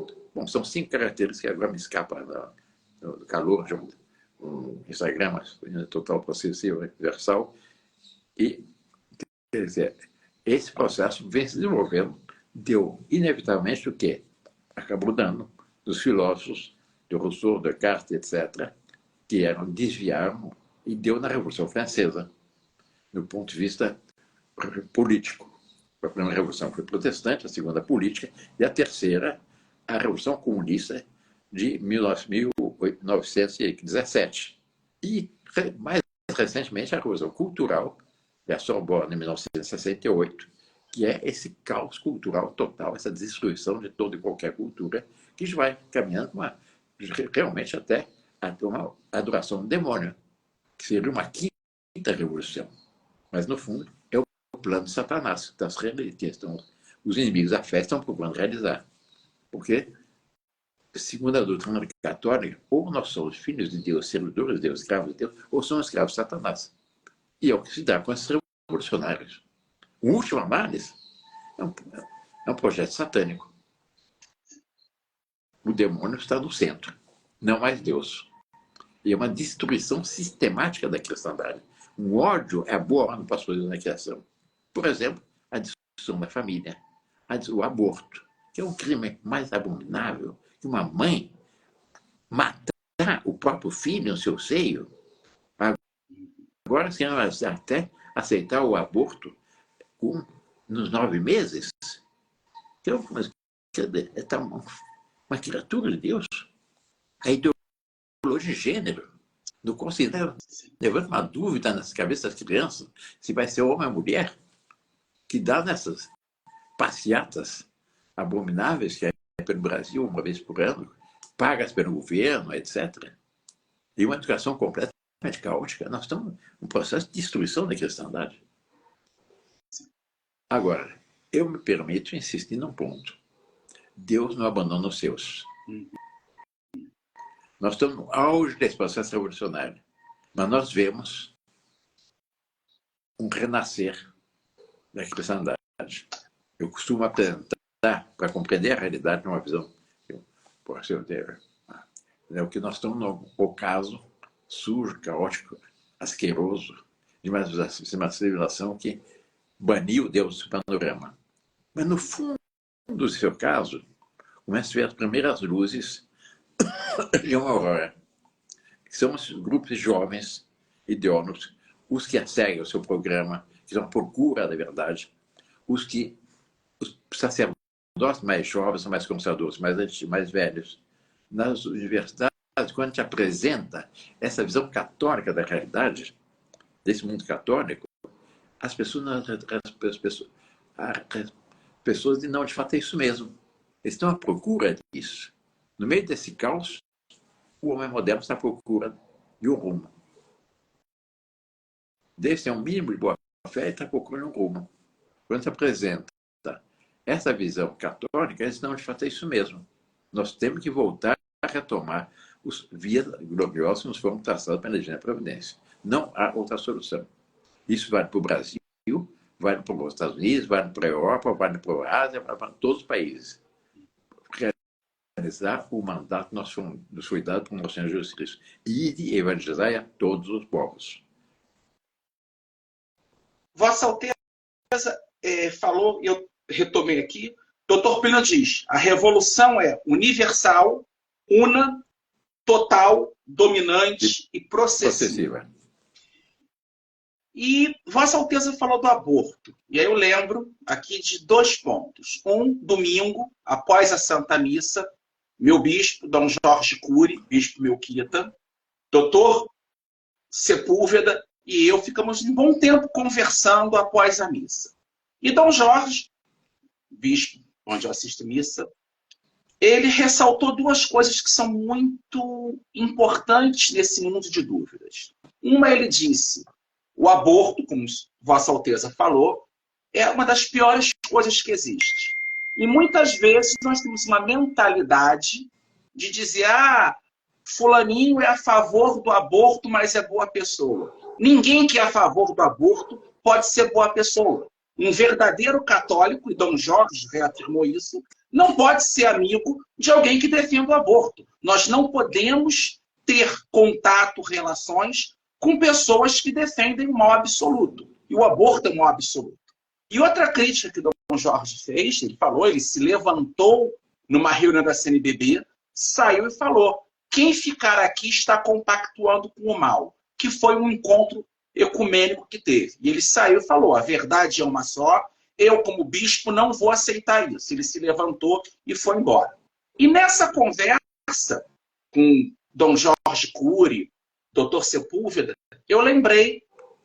são 5 características que agora me escapam do calor, um Instagram, mas total, processivo, universal. E, quer dizer, esse processo vem se desenvolvendo, deu inevitavelmente o quê? Acabou dando dos filósofos, de Rousseau, Descartes, etc., que desviaram, e deu na Revolução Francesa, do ponto de vista político. A primeira revolução foi protestante, a segunda política, e a terceira, a Revolução Comunista de 1917. E, mais recentemente, a Revolução Cultural, da Sorbonne, em 1968, que é esse caos cultural total, essa destruição de toda e qualquer cultura, que vai caminhando realmente até uma adoração do demônio, que seria uma quinta revolução. Mas, no fundo, é o plano de Satanás, que os inimigos da fé estão procurando realizar. Porque, segundo a doutrina católica, ou nós somos filhos de Deus, servidores de Deus, escravos de Deus, ou somos escravos de Satanás. E é o que se dá com esses revolucionários. O último análise é um projeto satânico. O demônio está no centro, não mais Deus. E é uma destruição sistemática da cristandade. Um ódio é a boa hora para as coisas na criação. Por exemplo, a destruição da família, o aborto, que é um crime mais abominável que uma mãe matar o próprio filho no seu seio. Agora, a senhora até aceitar o aborto nos 9 meses. Então, é uma criatura de Deus. A ideologia de gênero não considera, levanta uma dúvida nas cabeças das crianças se vai ser homem ou mulher, que dá nessas passeatas abomináveis que é pelo Brasil, uma vez por ano, pagas pelo governo, etc. E uma educação completamente caótica. Nós estamos num processo de destruição da cristandade. Agora, eu me permito insistir num ponto. Deus não abandona os seus. Nós estamos no auge desse processo revolucionário, mas nós vemos um renascer da cristandade. Eu costumo apresentar, para compreender a realidade, numa visão é o que nós estamos no ocaso sujo, caótico, asqueroso, de uma civilização que baniu Deus do panorama. Mas, no fundo do seu caso, começa a ver as primeiras luzes de uma aurora, que são os grupos de jovens ideólogos, os que seguem o seu programa, que estão à procura da verdade, os sacerdotes mais jovens, mais conservadores, mais velhos. Nas universidades, quando a gente apresenta essa visão católica da realidade, desse mundo católico, as pessoas dizem, não, de fato é isso mesmo. Eles estão à procura disso. No meio desse caos, o homem moderno está à procura de um rumo. Deve ter um mínimo de boa fé e está procurando um rumo. Quando se apresenta essa visão católica, eles não, de fato é isso mesmo. Nós temos que voltar a retomar os vias gloriosas que nos foram traçadas pela Divina Providência. Não há outra solução. Isso vale para o Brasil, vale para os Estados Unidos, vale para a Europa, vale para a Ásia, vale para todos os países. Realizar o mandato que nos foi dado por nosso Senhor Jesus Cristo. E evangelizar a todos os povos. Vossa Alteza falou, e eu retomei aqui, Dr. Plínio diz, a revolução é universal, una, total, dominante e processiva. E Vossa Alteza falou do aborto. E aí eu lembro aqui de 2 pontos. Domingo, após a Santa Missa, meu bispo, Dom Jorge Cury, bispo Melquita, doutor Sepúlveda e eu ficamos um bom tempo conversando após a missa. E Dom Jorge, bispo, onde eu assisto missa, ele ressaltou 2 coisas que são muito importantes nesse mundo de dúvidas. Uma, ele disse, o aborto, como Vossa Alteza falou, é uma das piores coisas que existe. E muitas vezes nós temos uma mentalidade de dizer, fulaninho é a favor do aborto, mas é boa pessoa. Ninguém que é a favor do aborto pode ser boa pessoa. Um verdadeiro católico, e Dom Jorge reafirmou isso, não pode ser amigo de alguém que defenda o aborto. Nós não podemos ter contato, relações com pessoas que defendem o mal absoluto. E o aborto é um mal absoluto. E outra crítica que Dom Jorge fez, ele se levantou numa reunião da CNBB, saiu e falou, quem ficar aqui está compactuando com o mal, que foi um encontro ecumênico que teve. E ele saiu e falou, a verdade é uma só, eu como bispo não vou aceitar isso. Ele se levantou e foi embora. E nessa conversa com Dom Jorge Cury, Dr. Sepúlveda, eu lembrei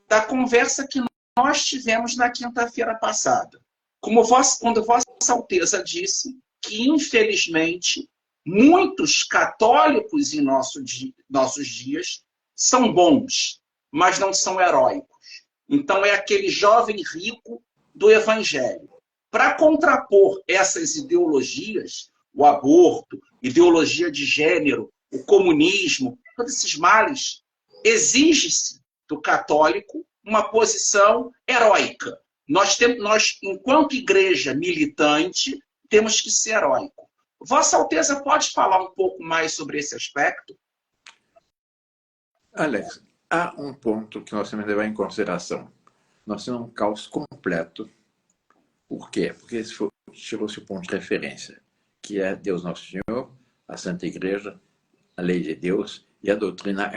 da conversa que nós tivemos na quinta-feira passada. Quando Vossa Alteza disse que, infelizmente, muitos católicos em nossos dias são bons, mas não são heróicos. Então, é aquele jovem rico do Evangelho. Para contrapor essas ideologias, o aborto, ideologia de gênero, o comunismo, todos esses males, exige-se do católico uma posição heróica. Nós, enquanto igreja militante, temos que ser heróico. Vossa Alteza pode falar um pouco mais sobre esse aspecto? Alex, há um ponto que nós temos que levar em consideração. Nós temos um caos completo. Por quê? Porque tirou-se o ponto de referência, que é Deus Nosso Senhor, a Santa Igreja, a lei de Deus e a doutrina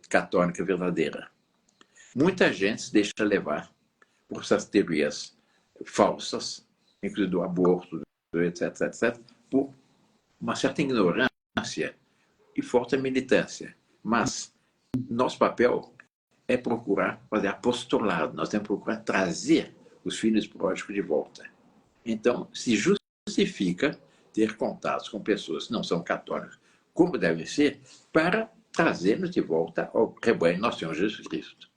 católica verdadeira. Muita gente se deixa levar por essas teorias falsas, inclusive do aborto, etc., etc., por uma certa ignorância e forte militância. Mas nosso papel é procurar fazer apostolado, nós temos que procurar trazer os filhos pródigos de volta. Então, se justifica ter contatos com pessoas que não são católicas, como deve ser, para trazê-los de volta ao rebanho Nosso Senhor Jesus Cristo.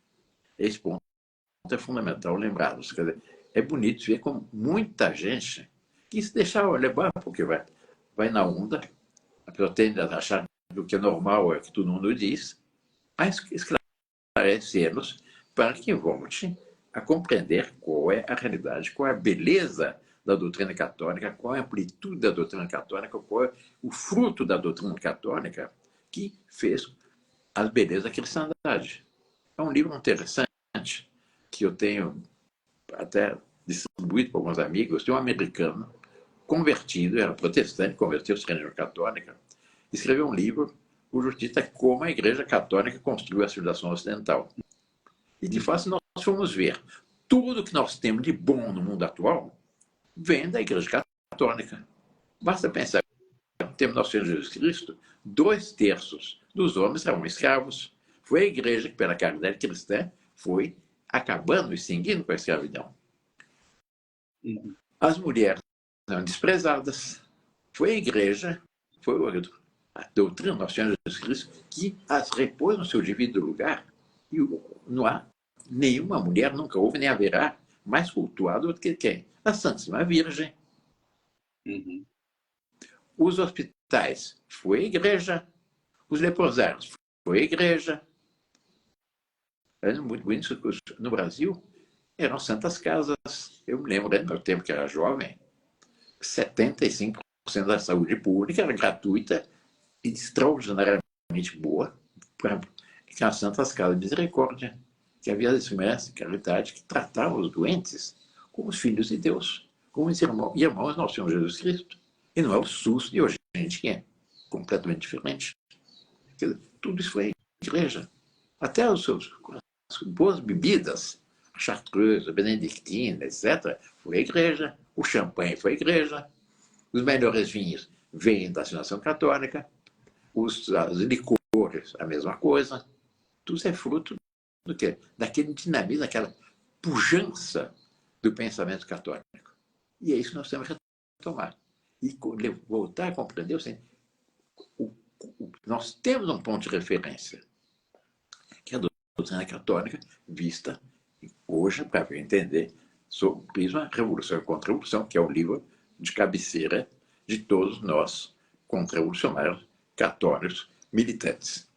Esse ponto é fundamental lembrá-los. É bonito ver como muita gente que se deixava levar, porque vai na onda, a pessoa tende a achar que o que é normal é o que todo mundo diz, a esclarecê-los para que voltem a compreender qual é a realidade, qual é a beleza da doutrina católica, qual é a amplitude da doutrina católica, qual é o fruto da doutrina católica que fez a beleza da cristandade. É um livro interessante que eu tenho até distribuído para alguns amigos, de um americano convertido, era protestante, converteu-se à religião católica, escreveu um livro cujo título é Como a Igreja Católica Construiu a Civilização Ocidental. E, de fato, nós fomos ver tudo que nós temos de bom no mundo atual vem da Igreja Católica. Basta pensar que no tempo do nosso Senhor Jesus Cristo, 2/3 dos homens eram escravos. Foi a Igreja que, pela caridade cristã, foi acabando e extinguindo com a escravidão. As mulheres eram desprezadas. Foi a Igreja, foi a doutrina do nosso Senhor Jesus Cristo que as repôs no seu devido lugar. E não há nenhuma mulher, nunca houve nem haverá, mais cultuada do que quem? A Santíssima Virgem. Os hospitais, foi a Igreja. Os leprosários, foi a Igreja. É muito bonito. No Brasil, eram santas casas. Eu me lembro, no meu tempo que era jovem, 75% da saúde pública era gratuita e extraordinariamente boa para as santas casas de misericórdia, que havia esse mestre, caridade, que tratava os doentes como os filhos de Deus, como os irmãos do nosso Senhor Jesus Cristo. E não é o SUS de hoje, gente, que é completamente diferente. Quer dizer, tudo isso foi igreja. Até as boas bebidas, a chartreuse, a benedictina, etc., foi a igreja. O champanhe foi a igreja. Os melhores vinhos vêm da nação católica. Os licores, a mesma coisa. Tudo é fruto do quê? Daquele dinamismo, daquela pujança do pensamento católico. E é isso que nós temos que retomar. E voltar a compreender, assim, nós temos um ponto de referência, que é a doutrina católica, vista hoje, para entender, sob o prisma Revolução e Contra-Revolução, que é o livro de cabeceira de todos nós contra-revolucionários católicos militantes.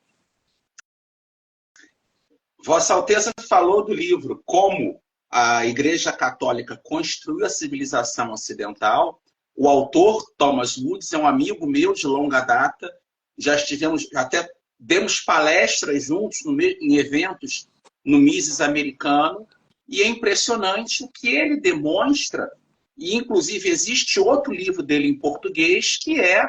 Vossa Alteza falou do livro Como a Igreja Católica Construiu a Civilização Ocidental. O autor, Thomas Woods, é um amigo meu de longa data. Já até demos palestras juntos em eventos no Mises americano. E é impressionante o que ele demonstra. E, inclusive, existe outro livro dele em português, que é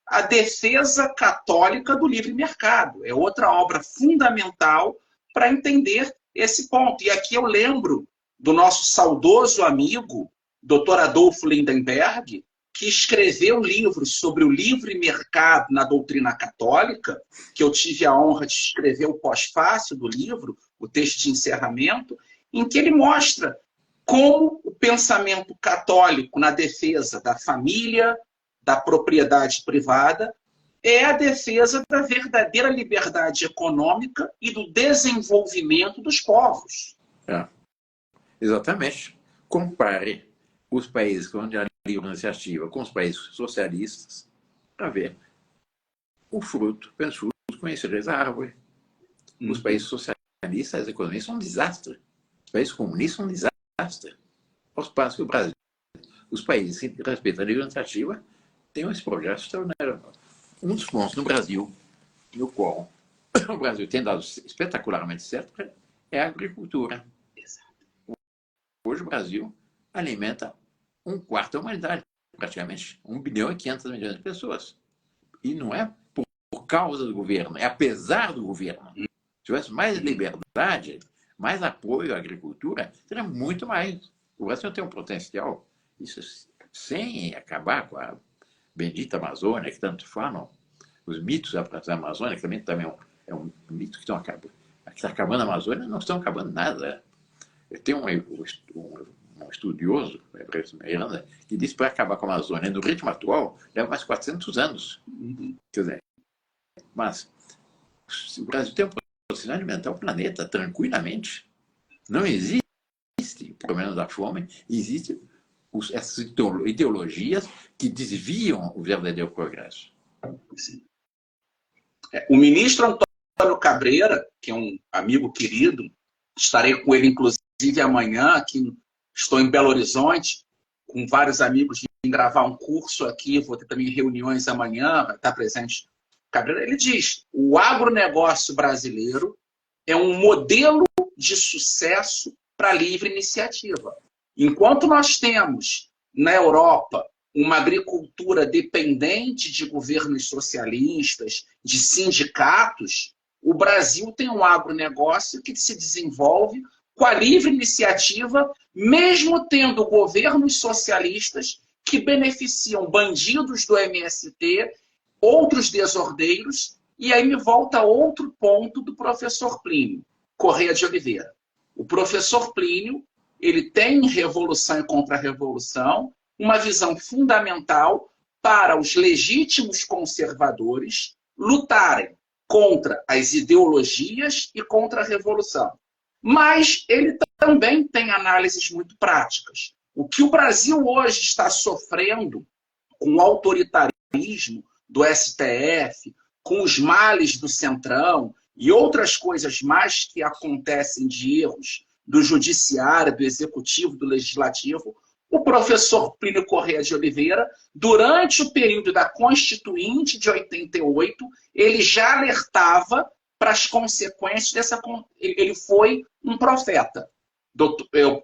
A Defesa Católica do Livre Mercado. É outra obra fundamental para entender esse ponto. E aqui eu lembro do nosso saudoso amigo, Dr. Adolfo Lindenberg, que escreveu livros sobre o livre mercado na doutrina católica, que eu tive a honra de escrever o pós-fácil do livro, o texto de encerramento, em que ele mostra como o pensamento católico na defesa da família, da propriedade privada, é a defesa da verdadeira liberdade econômica e do desenvolvimento dos povos. Exatamente. Compare os países onde há livre iniciativa com os países socialistas para ver o fruto. Pelos frutos conhecereis a árvore. Os países socialistas, as economias são um desastre. Os países comunistas são um desastre. Aos passos que o Brasil, os países que respeitam a livre iniciativa, têm esse progresso extraordinário. Um dos pontos no Brasil, no qual o Brasil tem dado espetacularmente certo, é a agricultura. Hoje o Brasil alimenta um quarto da humanidade, praticamente. 1,5 bilhão de pessoas. E não é por causa do governo, é apesar do governo. Se tivesse mais liberdade, mais apoio à agricultura, teria muito mais. O Brasil tem um potencial, isso sem acabar com a bendita Amazônia, que tanto falam. Os mitos da Amazônia, que também é um mito que estão acabando. Que está acabando a Amazônia, não estão acabando nada. Tem um estudioso, Miranda, que diz que para acabar com a Amazônia no ritmo atual, leva mais 400 anos. Quer dizer, mas o Brasil tem um potencial de alimentar o planeta tranquilamente. Não existe o problema da fome, existem essas ideologias que desviam o verdadeiro progresso. Sim. O ministro Antônio Cabreira, que é um amigo querido, estarei com ele, inclusive, amanhã, aqui, estou em Belo Horizonte, com vários amigos, vim gravar um curso aqui, vou ter também reuniões amanhã, vai estar presente. Cabreira, ele diz, o agronegócio brasileiro é um modelo de sucesso para a livre iniciativa. Enquanto nós temos, na Europa, uma agricultura dependente de governos socialistas, de sindicatos, o Brasil tem um agronegócio que se desenvolve com a livre iniciativa, mesmo tendo governos socialistas que beneficiam bandidos do MST, outros desordeiros, e aí me volta outro ponto do professor Plínio Corrêa de Oliveira. O professor Plínio, ele tem Revolução e Contra-Revolução, uma visão fundamental para os legítimos conservadores lutarem contra as ideologias e contra a revolução. Mas ele também tem análises muito práticas. O que o Brasil hoje está sofrendo com o autoritarismo do STF, com os males do Centrão e outras coisas mais que acontecem de erros do judiciário, do executivo, do legislativo, o professor Plínio Corrêa de Oliveira, durante o período da Constituinte de 88, ele já alertava para as consequências dessa... Ele foi um profeta. O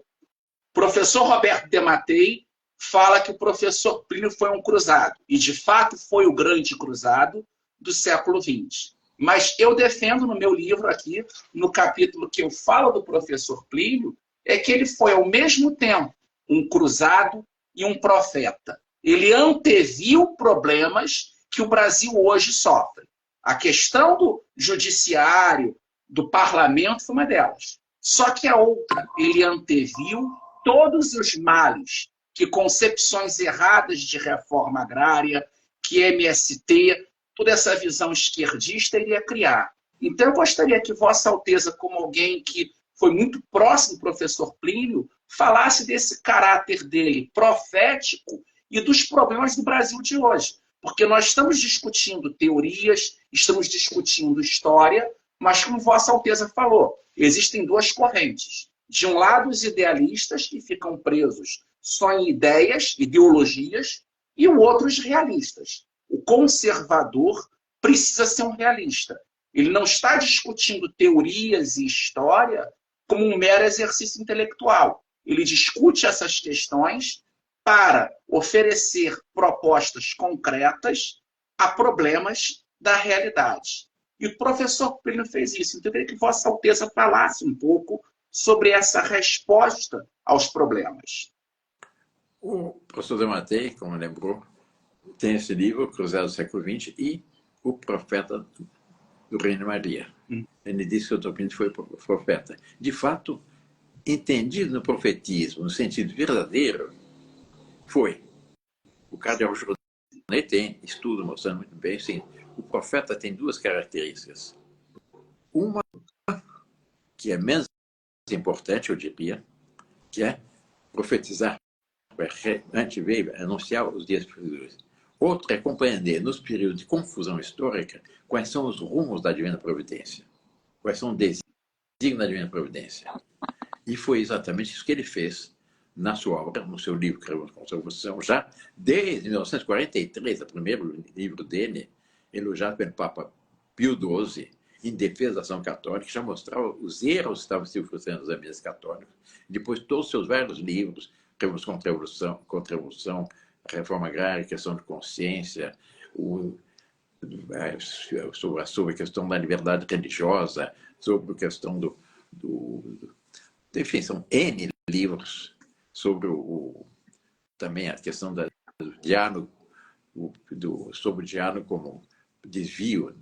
professor Roberto Dematei fala que o professor Plínio foi um cruzado, e de fato foi o grande cruzado do século XX. Mas eu defendo no meu livro aqui, no capítulo que eu falo do professor Plínio, é que ele foi ao mesmo tempo um cruzado e um profeta. Ele anteviu problemas que o Brasil hoje sofre. A questão do judiciário, do parlamento, foi uma delas. Só que a outra, ele anteviu todos os males que concepções erradas de reforma agrária, que MST, toda essa visão esquerdista iria criar. Então, eu gostaria que Vossa Alteza, como alguém que foi muito próximo do professor Plínio, falasse desse caráter dele profético e dos problemas do Brasil de hoje. Porque nós estamos discutindo teorias, estamos discutindo história, mas como Vossa Alteza falou, existem duas correntes. De um lado, os idealistas que ficam presos só em ideias, ideologias, e o outro, os realistas. O conservador precisa ser um realista. Ele não está discutindo teorias e história como um mero exercício intelectual. Ele discute essas questões para oferecer propostas concretas a problemas da realidade. E o professor Plínio fez isso. Então, eu queria que Vossa Alteza falasse um pouco sobre essa resposta aos problemas. O professor Dematei, como lembrou, tem esse livro, Cruzado do Século XX, e O Profeta do Reino Maria. Ele disse que o Dr. Plínio foi profeta. De fato, entendido no profetismo, no sentido verdadeiro, foi. O cardeal Jornet tem estudo mostrando muito bem, sim, o profeta tem duas características. Uma, que é menos importante, eu diria, que é profetizar, antever, anunciar os dias futuros. Outra é compreender, nos períodos de confusão histórica, quais são os rumos da Divina Providência, quais são os desígnios da Divina Providência. E foi exatamente isso que ele fez na sua obra, no seu livro Cremos com Conservação, já desde 1943, o primeiro livro dele, elogiado pelo Papa Pio XII, em defesa da ação católica, já mostrava os erros que estavam se frustrando nos ambientes católicos. Depois, todos os seus vários livros, Cremos contra a Revolução, Reforma Agrária, Questão de Consciência, sobre a questão da liberdade religiosa, sobre a questão enfim, são N livros sobre também a questão do diálogo, sobre o diálogo como desvio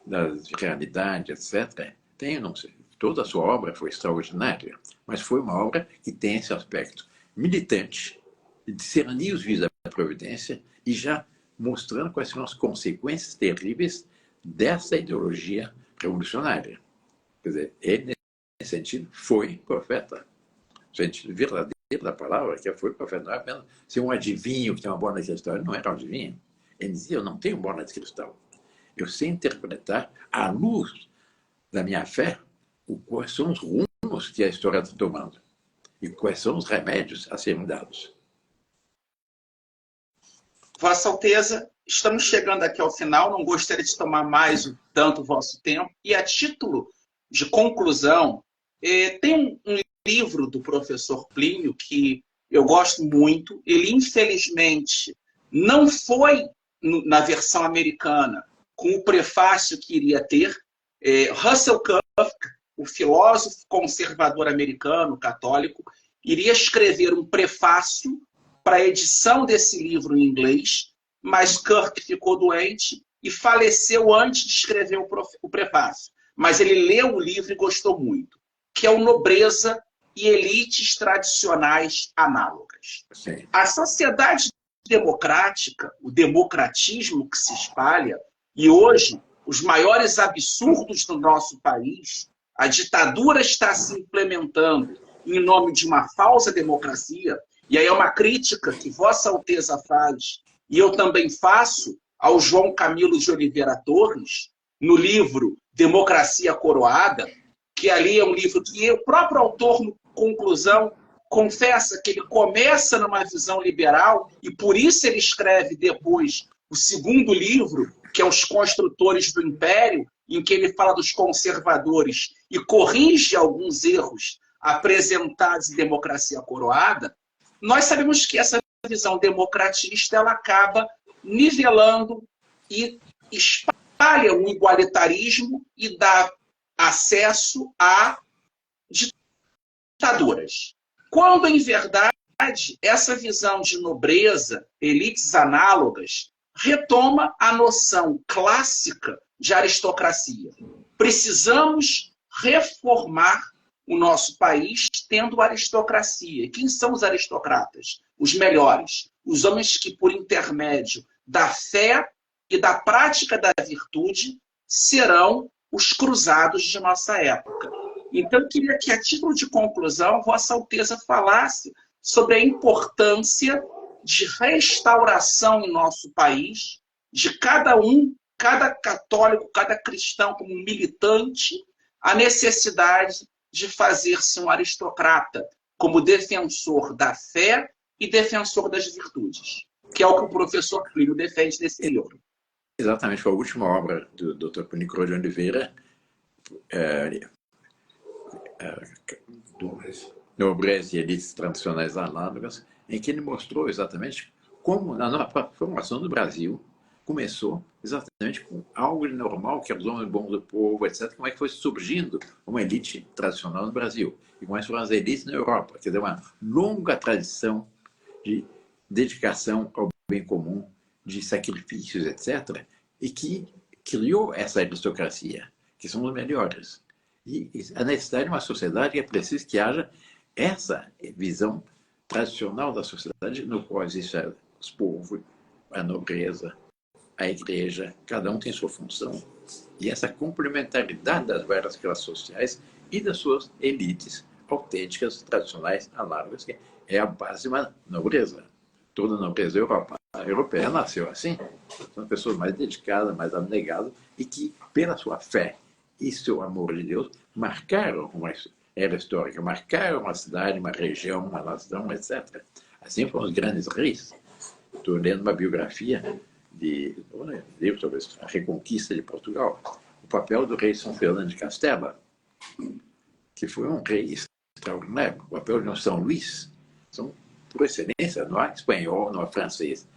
da realidade, etc. Não sei, toda a sua obra foi extraordinária, mas foi uma obra que tem esse aspecto militante, de discernir os vios da providência e já mostrando quais são as consequências terríveis dessa ideologia revolucionária. Quer dizer, ele, nesse sentido, foi profeta. No sentido verdadeiro da palavra, que foi profeta. Não é apenas ser um adivinho que tem uma bola de cristal. Ele não era um adivinho. Ele dizia, eu não tenho bola de cristal. Eu sei interpretar, à luz da minha fé, quais são os rumos que a história está tomando e quais são os remédios a serem dados. Vossa Alteza, estamos chegando aqui ao final, não gostaria de tomar mais tanto o vosso tempo. E a título de conclusão, tem um livro do professor Plínio que eu gosto muito. Ele, infelizmente, não foi na versão americana com o prefácio que iria ter. Russell Kirk, o filósofo conservador americano, católico, iria escrever um prefácio para a edição desse livro em inglês, mas Kirk ficou doente e faleceu antes de escrever o prefácio. Mas ele leu o livro e gostou muito, que é o Nobreza e Elites Tradicionais Análogas. Sim. A sociedade democrática, o democratismo que se espalha, e hoje os maiores absurdos do nosso país, a ditadura está se implementando em nome de uma falsa democracia. E aí é uma crítica que Vossa Alteza faz, e eu também faço, ao João Camilo de Oliveira Torres, no livro Democracia Coroada, que ali é um livro que o próprio autor, conclusão, confessa que ele começa numa visão liberal e por isso ele escreve depois o segundo livro, que é Os Construtores do Império, em que ele fala dos conservadores e corrige alguns erros apresentados em Democracia Coroada. Nós sabemos que essa visão democratista ela acaba nivelando e espalha o igualitarismo e dá acesso a ditaduras. Quando, em verdade, essa visão de nobreza, elites análogas, retoma a noção clássica de aristocracia. Precisamos reformar o nosso país tendo aristocracia. Quem são os aristocratas? Os melhores. Os homens que, por intermédio da fé e da prática da virtude, serão os cruzados de nossa época. Então, eu queria que, a título de conclusão, Vossa Alteza falasse sobre a importância de restauração em nosso país, de cada católico, cada cristão como militante, a necessidade de fazer-se um aristocrata, como defensor da fé e defensor das virtudes, que é o que o professor Plínio defende nesse livro. Exatamente, foi a última obra do Dr. Púnico de Oliveira, Nobreza e Elites Tradicionais Análogas, em que ele mostrou exatamente como a formação do Brasil começou exatamente com algo de normal, que eram os homens bons do povo, etc. Como é que foi surgindo uma elite tradicional no Brasil. E como foram as elites na Europa. Quer dizer, uma longa tradição de dedicação ao bem comum, de sacrifícios, etc. E que criou essa aristocracia, que são os melhores. E a necessidade de uma sociedade que é preciso que haja essa visão tradicional da sociedade, no qual existem os povos, a nobreza, a igreja, cada um tem sua função. E essa complementaridade das várias classes sociais e das suas elites autênticas, tradicionais, análogas, que é a base de uma nobreza. Toda a nobreza europeia nasceu assim. São pessoas mais dedicadas, mais abnegadas, e que, pela sua fé e seu amor de Deus, marcaram uma era histórica, marcaram uma cidade, uma região, uma nação, etc. Assim foram os grandes reis. Estou lendo uma biografia livro sobre a Reconquista de Portugal. O papel do rei São Fernando de Castela, que foi um rei extraordinário. O papel de um São Luís, são, por excelência, não há espanhol, não há francês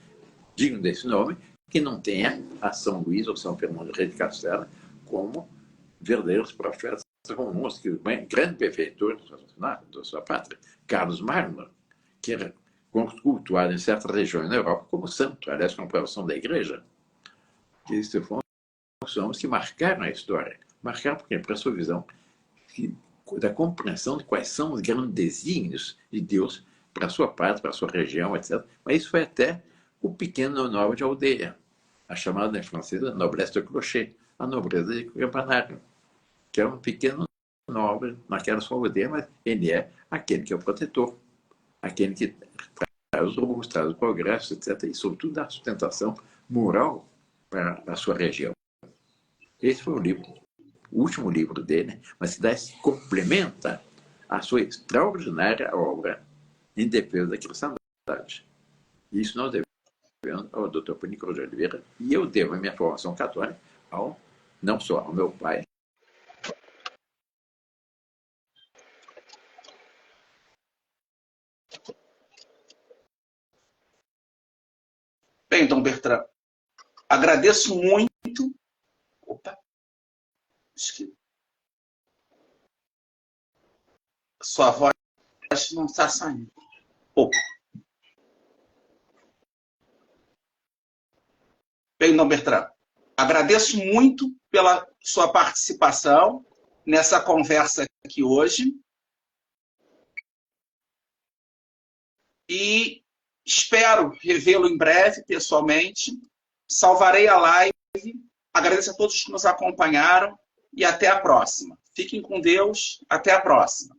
digno desse nome, que não tenha a São Luís ou São Fernando de Castela como verdadeiros profetas comuns, que o grande benfeitor da sua pátria, Carlos Magno, que era cultuado em certas regiões na Europa como santo, aliás, com a aprovação da Igreja. Esses foram os homens que marcaram a história. Marcaram porque, para a sua visão, da compreensão de quais são os grandes desígnios de Deus para a sua pátria, para a sua região, etc. Mas isso foi até o pequeno nobre de aldeia, a chamada em francês noblesse de clocher, a nobreza de campanário, que é um pequeno nobre naquela sua aldeia, mas ele é aquele que é o protetor, aquele que traz os rumos, traz o progresso, etc. E, sobretudo, dá sustentação moral para a sua região. Esse foi o último livro dele, mas que complementa a sua extraordinária obra em defesa da cristandade. Isso nós devemos ao Dr. Púnico de Oliveira, e eu devo a minha formação católica não só ao meu pai, Bem, Dom Bertrand, agradeço muito. Opa! Sua voz não está saindo. Opa! Bem, Dom Bertrand, agradeço muito pela sua participação nessa conversa aqui hoje. E espero revê-lo em breve, pessoalmente. Salvarei a live. Agradeço a todos que nos acompanharam e até a próxima. Fiquem com Deus. Até a próxima.